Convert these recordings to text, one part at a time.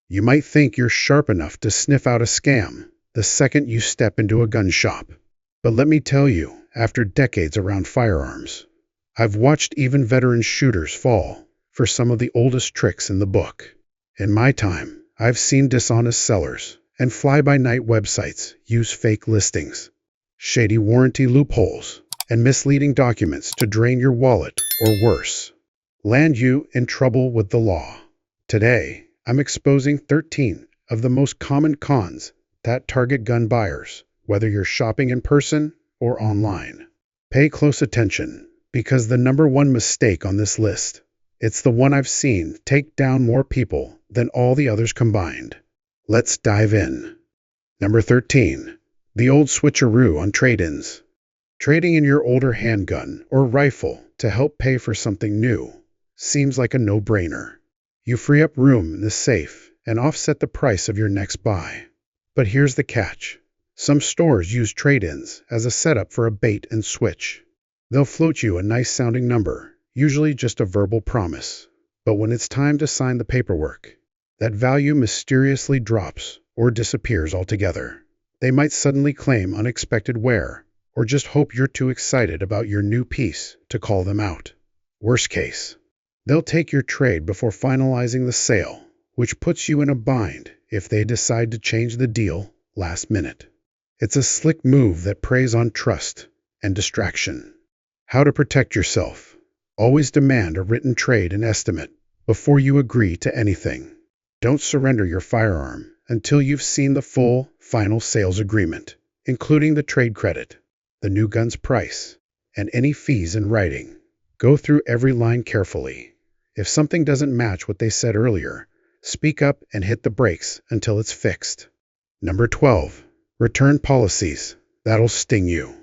You might think you're sharp enough to sniff out a scam the second you step into a gun shop. But let me tell you, after decades around firearms, I've watched even veteran shooters fall for some of the oldest tricks in the book. In my time, I've seen dishonest sellers and fly-by-night websites use fake listings, shady warranty loopholes, and misleading documents to drain your wallet or worse, land you in trouble with the law. Today, I'm exposing 13 of the most common cons that target gun buyers, whether you're shopping in person or online. Pay close attention, because the number one mistake on this list, it's the one I've seen take down more people than all the others combined. Let's dive in. Number 13. The old switcheroo on trade-ins. Trading in your older handgun or rifle to help pay for something new seems like a no-brainer. You free up room in the safe and offset the price of your next buy. But here's the catch. Some stores use trade-ins as a setup for a bait and switch. They'll float you a nice-sounding number, usually just a verbal promise. But when it's time to sign the paperwork, that value mysteriously drops or disappears altogether. They might suddenly claim unexpected wear, or just hope you're too excited about your new piece to call them out. Worst case, they'll take your trade before finalizing the sale, which puts you in a bind if they decide to change the deal last minute. It's a slick move that preys on trust and distraction. How to protect yourself. Always demand a written trade and estimate before you agree to anything. Don't surrender your firearm until you've seen the full, final sales agreement, including the trade credit, the new gun's price, and any fees in writing. Go through every line carefully. If something doesn't match what they said earlier, speak up and hit the brakes until it's fixed. Number 12. Return policies. That'll sting you.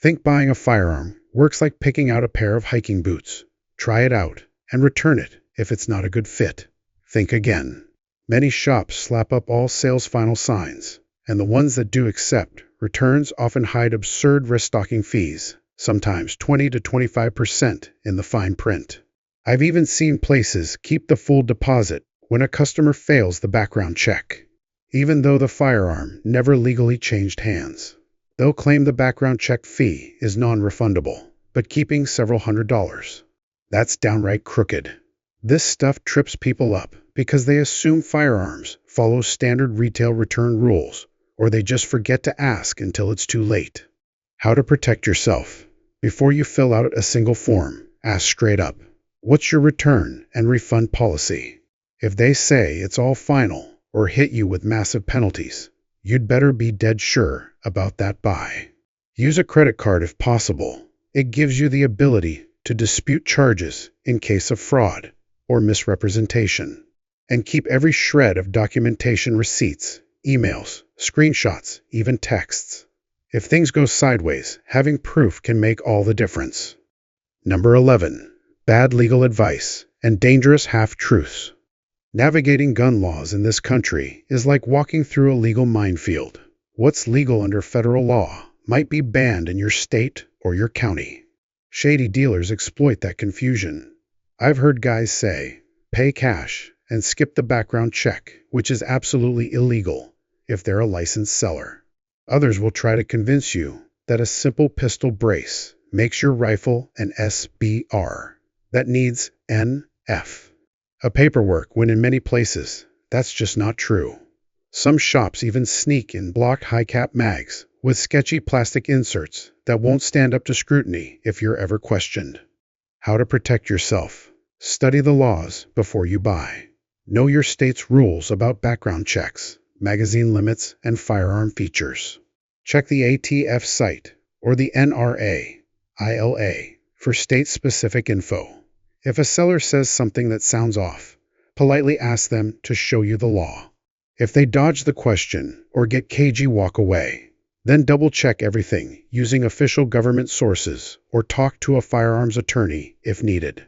Think buying a firearm works like picking out a pair of hiking boots. Try it out and return it if it's not a good fit. Think again. Many shops slap up all sales final signs, and the ones that do accept returns often hide absurd restocking fees, sometimes 20 to 25% in the fine print. I've even seen places keep the full deposit when a customer fails the background check, even though the firearm never legally changed hands. They'll claim the background check fee is non-refundable, but keeping several $100s. That's downright crooked. This stuff trips people up because they assume firearms follow standard retail return rules, or they just forget to ask until it's too late. How to protect yourself. Before you fill out a single form, ask straight up, what's your return and refund policy? If they say it's all final or hit you with massive penalties, you'd better be dead sure about that buy. Use a credit card if possible. It gives you the ability to dispute charges in case of fraud or misrepresentation. And keep every shred of documentation, receipts, emails, screenshots, even texts. If things go sideways, having proof can make all the difference. Number 11. Bad legal advice and dangerous half-truths. Navigating gun laws in this country is like walking through a legal minefield. What's legal under federal law might be banned in your state or your county. Shady dealers exploit that confusion. I've heard guys say, pay cash and skip the background check, which is absolutely illegal if they're a licensed seller. Others will try to convince you that a simple pistol brace makes your rifle an SBR that needs NF. A paperwork, when in many places, that's just not true. Some shops even sneak in blocked high-cap mags with sketchy plastic inserts that won't stand up to scrutiny if you're ever questioned. How to protect yourself. Study the laws before you buy. Know your state's rules about background checks, magazine limits, and firearm features. Check the ATF site or the NRA, ILA for state-specific info. If a seller says something that sounds off, politely ask them to show you the law. If they dodge the question or get cagey, walk away. Then double-check everything using official government sources or talk to a firearms attorney if needed.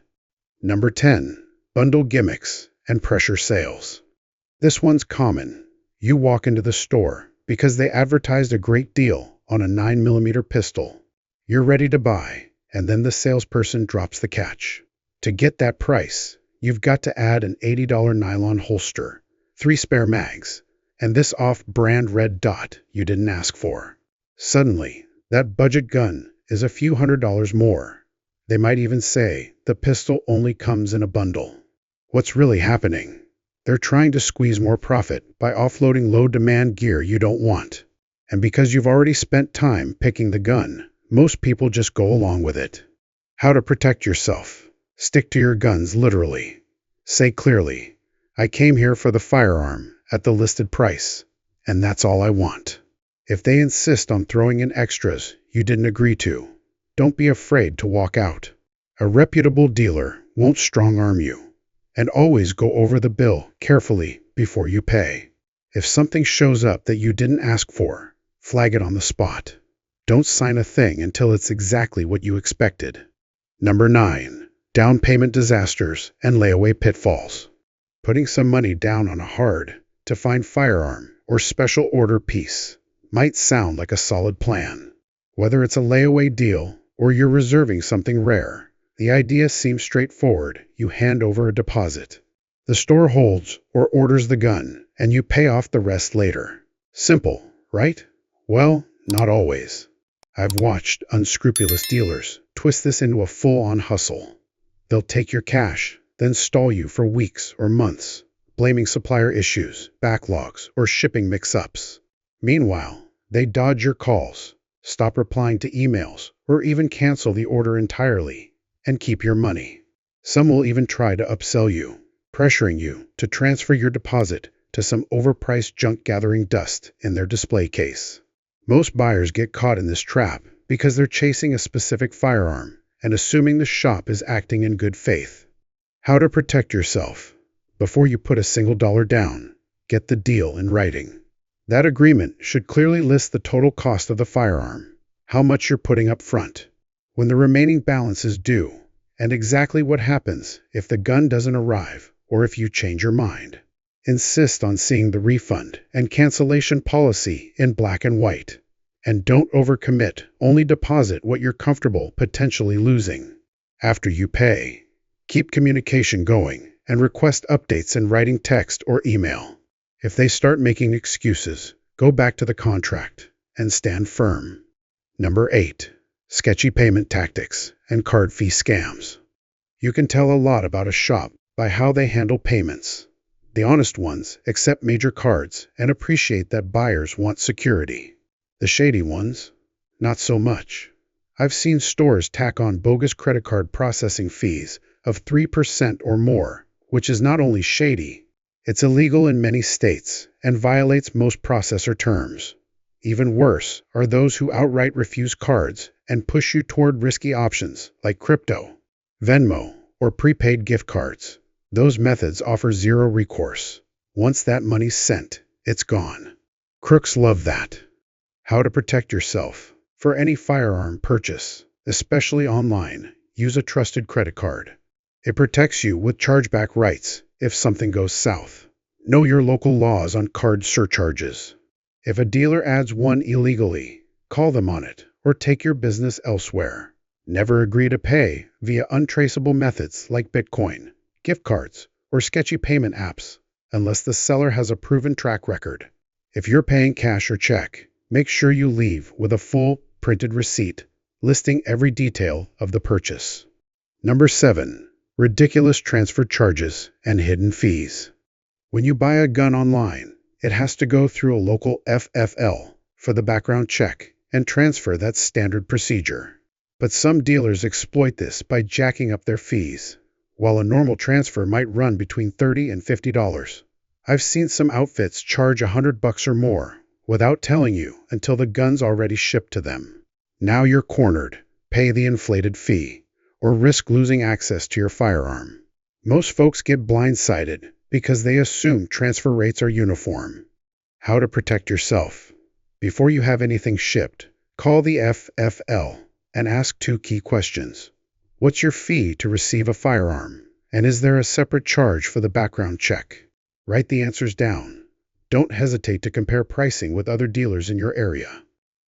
Number 10. Bundle gimmicks and pressure sales. This one's common. You walk into the store because they advertised a great deal on a 9mm pistol. You're ready to buy, and then the salesperson drops the catch. To get that price, you've got to add an $80 nylon holster, 3 spare mags, and this off-brand red dot you didn't ask for. Suddenly, that budget gun is a few $100s more. They might even say the pistol only comes in a bundle. What's really happening? They're trying to squeeze more profit by offloading low-demand gear you don't want. And because you've already spent time picking the gun, most people just go along with it. How to protect yourself. Stick to your guns literally. Say clearly, I came here for the firearm at the listed price, and that's all I want. If they insist on throwing in extras you didn't agree to, don't be afraid to walk out. A reputable dealer won't strong-arm you. And always go over the bill carefully before you pay. If something shows up that you didn't ask for, flag it on the spot. Don't sign a thing until it's exactly what you expected. Number 9. Down payment disasters and layaway pitfalls. Putting some money down on a hard-to-find firearm or special order piece might sound like a solid plan. Whether it's a layaway deal or you're reserving something rare, the idea seems straightforward. You hand over a deposit. The store holds or orders the gun, and you pay off the rest later. Simple, right? Well, not always. I've watched unscrupulous dealers twist this into a full-on hustle. They'll take your cash, then stall you for weeks or months, blaming supplier issues, backlogs, or shipping mix-ups. Meanwhile, they dodge your calls, stop replying to emails, or even cancel the order entirely, and keep your money. Some will even try to upsell you, pressuring you to transfer your deposit to some overpriced junk gathering dust in their display case. Most buyers get caught in this trap because they're chasing a specific firearm and assuming the shop is acting in good faith. How to protect yourself. Before you put a single dollar down, get the deal in writing. That agreement should clearly list the total cost of the firearm, how much you're putting up front, when the remaining balance is due, and exactly what happens if the gun doesn't arrive or if you change your mind. Insist on seeing the refund and cancellation policy in black and white. And don't overcommit, only deposit what you're comfortable potentially losing. After you pay, keep communication going and request updates in writing, text, or email. If they start making excuses, go back to the contract and stand firm. Number 8. Sketchy payment tactics and card fee scams. You can tell a lot about a shop by how they handle payments. The honest ones accept major cards and appreciate that buyers want security. The shady ones, not so much. I've seen stores tack on bogus credit card processing fees of 3% or more, which is not only shady, it's illegal in many states and violates most processor terms. Even worse are those who outright refuse cards and push you toward risky options like crypto, Venmo, or prepaid gift cards. Those methods offer zero recourse. Once that money's sent, it's gone. Crooks love that. How to protect yourself. For any firearm purchase, especially online, use a trusted credit card. It protects you with chargeback rights if something goes south. Know your local laws on card surcharges. If a dealer adds one illegally, call them on it or take your business elsewhere. Never agree to pay via untraceable methods like Bitcoin, gift cards, or sketchy payment apps unless the seller has a proven track record. If you're paying cash or check, make sure you leave with a full printed receipt listing every detail of the purchase. Number 7. Ridiculous transfer charges and hidden fees. When you buy a gun online, it has to go through a local FFL for the background check and transfer. That's standard procedure. But some dealers exploit this by jacking up their fees, while a normal transfer might run between $30 and $50. I've seen some outfits charge $100 or more without telling you until the gun's already shipped to them. Now you're cornered. Pay the inflated fee or risk losing access to your firearm. Most folks get blindsided because they assume transfer rates are uniform. How to protect yourself. Before you have anything shipped, call the FFL and ask 2 key questions. What's your fee to receive a firearm? And is there a separate charge for the background check? Write the answers down. Don't hesitate to compare pricing with other dealers in your area.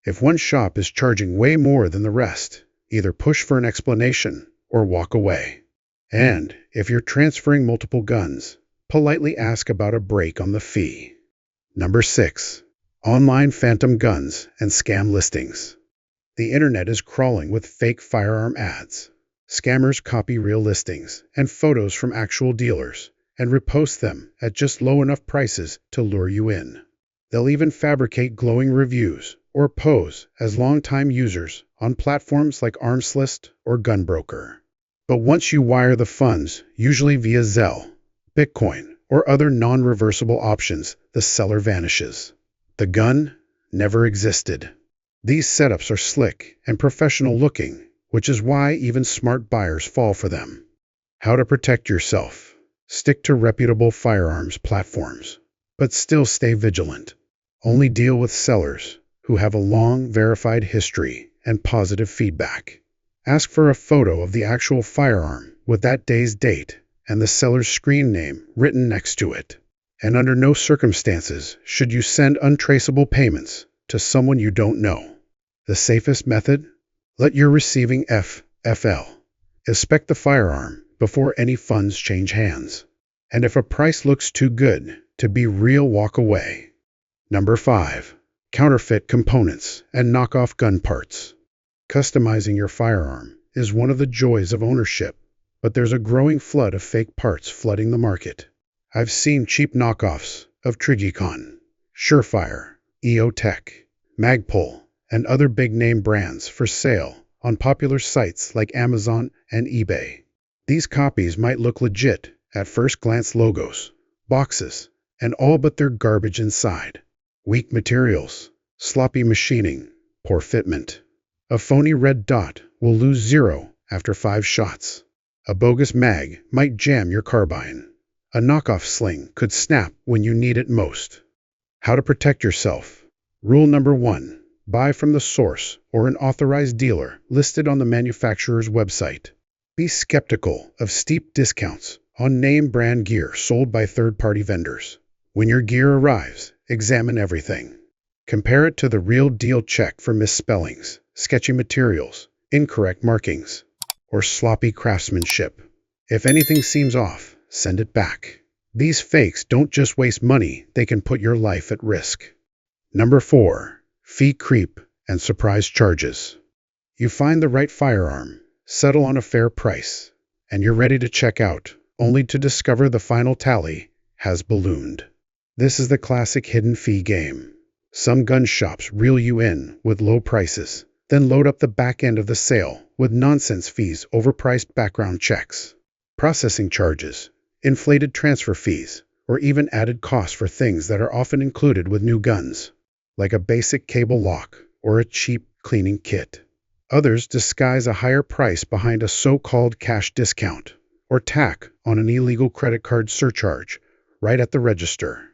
If one shop is charging way more than the rest, either push for an explanation or walk away. And if you're transferring multiple guns, politely ask about a break on the fee. Number 6. Online phantom guns and scam listings. The internet is crawling with fake firearm ads. Scammers copy real listings and photos from actual dealers and repost them at just low enough prices to lure you in. They'll even fabricate glowing reviews or pose as longtime users on platforms like Armslist or Gunbroker. But once you wire the funds, usually via Zelle, Bitcoin, or other non-reversible options, the seller vanishes. The gun never existed. These setups are slick and professional looking, which is why even smart buyers fall for them. How to protect yourself. Stick to reputable firearms platforms, but still stay vigilant. Only deal with sellers who have a long, verified history and positive feedback. Ask for a photo of the actual firearm with that day's date and the seller's screen name written next to it. And under no circumstances should you send untraceable payments to someone you don't know. The safest method? Let your receiving FFL inspect the firearm before any funds change hands. And if a price looks too good to be real, walk away. Number 5. Counterfeit components and knockoff gun parts. Customizing your firearm is one of the joys of ownership, but there's a growing flood of fake parts flooding the market. I've seen cheap knockoffs of Trigicon, Surefire, EOTech, Magpul, and other big-name brands for sale on popular sites like Amazon and eBay. These copies might look legit at first glance: logos, boxes, and all but they're garbage inside. Weak materials, sloppy machining, poor fitment. A phony red dot will lose 0 after 5 shots. A bogus mag might jam your carbine. A knockoff sling could snap when you need it most. How to protect yourself. Rule number 1. Buy from the source or an authorized dealer listed on the manufacturer's website. Be skeptical of steep discounts on name brand gear sold by third-party vendors. When your gear arrives, examine everything. Compare it to the real deal. Check for misspellings, sketchy materials, incorrect markings, or sloppy craftsmanship. If anything seems off, send it back. These fakes don't just waste money, they can put your life at risk. Number 4. Fee creep and surprise charges. You find the right firearm, settle on a fair price, and you're ready to check out, only to discover the final tally has ballooned. This is the classic hidden fee game. Some gun shops reel you in with low prices, then load up the back end of the sale with nonsense fees, overpriced background checks, processing charges, inflated transfer fees, or even added costs for things that are often included with new guns, like a basic cable lock or a cheap cleaning kit. Others disguise a higher price behind a so-called cash discount, or tack on an illegal credit card surcharge right at the register.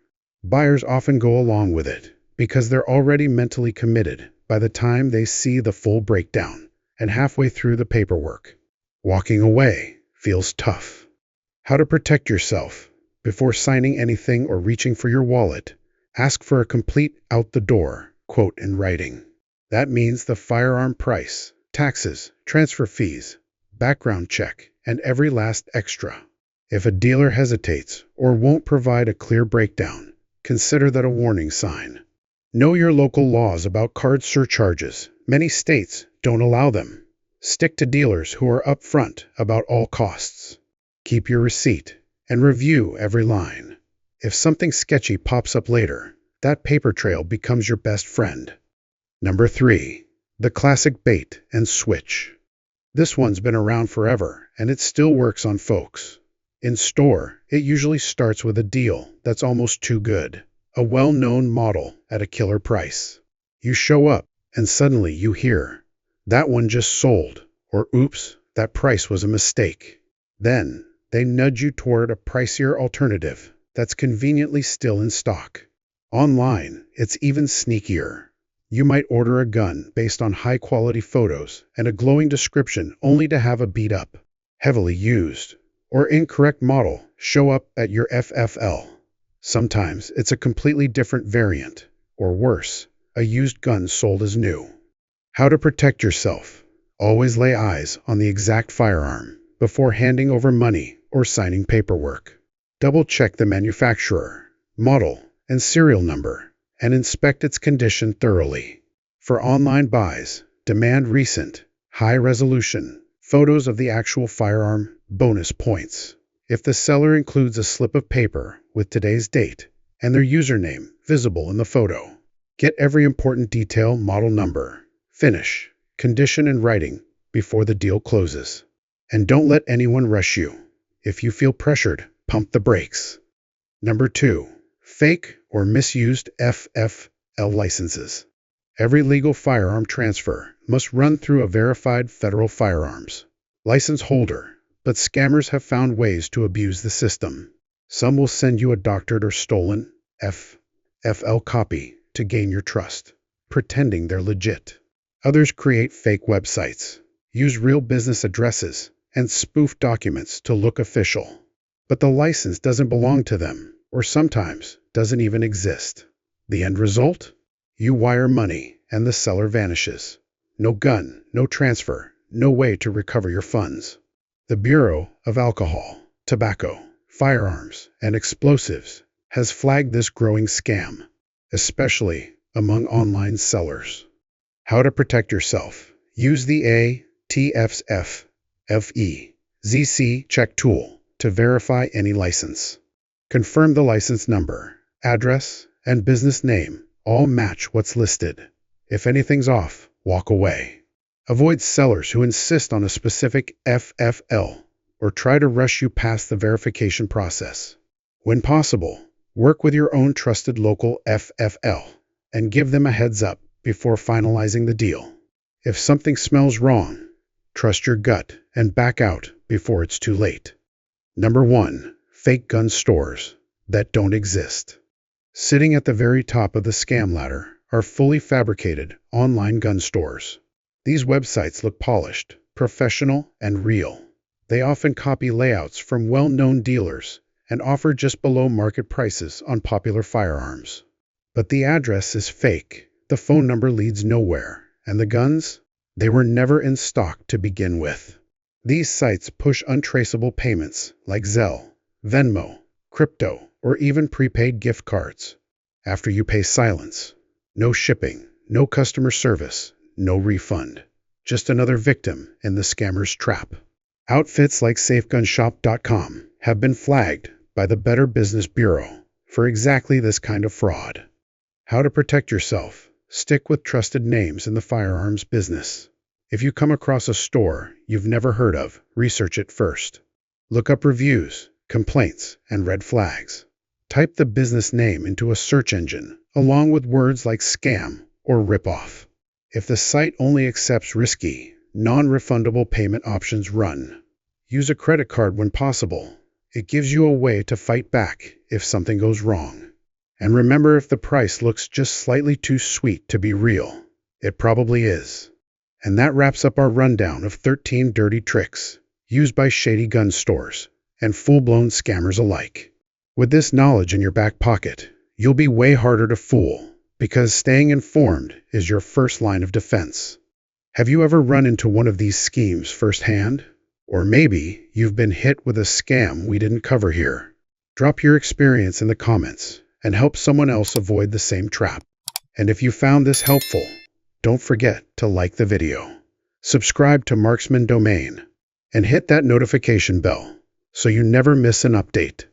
Buyers often go along with it because they're already mentally committed by the time they see the full breakdown and halfway through the paperwork. Walking away feels tough. How to protect yourself. Before signing anything or reaching for your wallet, ask for a complete out-the-door quote in writing. That means the firearm price, taxes, transfer fees, background check, and every last extra. If a dealer hesitates or won't provide a clear breakdown, consider that a warning sign. Know your local laws about card surcharges. Many states don't allow them. Stick to dealers who are upfront about all costs. Keep your receipt and review every line. If something sketchy pops up later, that paper trail becomes your best friend. Number 3. The classic bait and switch. This one's been around forever, and it still works on folks. In store, it usually starts with a deal that's almost too good, a well-known model at a killer price. You show up, and suddenly you hear, "That one just sold," or "Oops, that price was a mistake." Then, they nudge you toward a pricier alternative that's conveniently still in stock. Online, it's even sneakier. You might order a gun based on high-quality photos and a glowing description only to have a beat-up, heavily used, or incorrect model show up at your FFL. Sometimes it's a completely different variant, or worse, a used gun sold as new. How to protect yourself. Always lay eyes on the exact firearm before handing over money or signing paperwork. Double-check the manufacturer, model, and serial number, and inspect its condition thoroughly. For online buys, demand recent, high-resolution photos of the actual firearm. Bonus points if the seller includes a slip of paper with today's date and their username visible in the photo. Get every important detail, model number, finish, condition in writing before the deal closes. And don't let anyone rush you. If you feel pressured, pump the brakes. Number 2. Fake or misused FFL licenses. Every legal firearm transfer must run through a verified federal firearms license holder, but scammers have found ways to abuse the system. Some will send you a doctored or stolen FFL copy to gain your trust, pretending they're legit. Others create fake websites, use real business addresses, and spoof documents to look official. But the license doesn't belong to them, or sometimes doesn't even exist. The end result? You wire money, and the seller vanishes. No gun, no transfer, no way to recover your funds. The Bureau of Alcohol, Tobacco, Firearms, and Explosives has flagged this growing scam, especially among online sellers. How to protect yourself. Use the ATFFEZC check tool to verify any license. Confirm the license number, address, and business name all match what's listed. If anything's off, walk away. Avoid sellers who insist on a specific FFL or try to rush you past the verification process. When possible, work with your own trusted local FFL and give them a heads up before finalizing the deal. If something smells wrong, trust your gut and back out before it's too late. Number 1. Fake gun stores that don't exist. Sitting at the very top of the scam ladder are fully fabricated online gun stores. These websites look polished, professional, and real. They often copy layouts from well-known dealers and offer just below market prices on popular firearms. But the address is fake, the phone number leads nowhere, and the guns? They were never in stock to begin with. These sites push untraceable payments like Zelle, Venmo, crypto, or even prepaid gift cards. After you pay, silence. No shipping, no customer service, no refund. Just another victim in the scammer's trap. Outfits like SafeGunShop.com have been flagged by the Better Business Bureau for exactly this kind of fraud. How to protect yourself. Stick with trusted names in the firearms business. If you come across a store you've never heard of, research it first. Look up reviews, complaints, and red flags. Type the business name into a search engine, along with words like scam or ripoff. If the site only accepts risky, non-refundable payment options, run. Use a credit card when possible. It gives you a way to fight back if something goes wrong. And remember, if the price looks just slightly too sweet to be real, it probably is. And that wraps up our rundown of 13 dirty tricks used by shady gun stores and full-blown scammers alike. With this knowledge in your back pocket, you'll be way harder to fool, because staying informed is your first line of defense. Have you ever run into one of these schemes firsthand? Or maybe you've been hit with a scam we didn't cover here. Drop your experience in the comments and help someone else avoid the same trap. And if you found this helpful, don't forget to like the video, subscribe to Marksman Domain, and hit that notification bell so you never miss an update.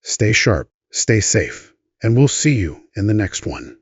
Stay sharp, stay safe, and we'll see you in the next one.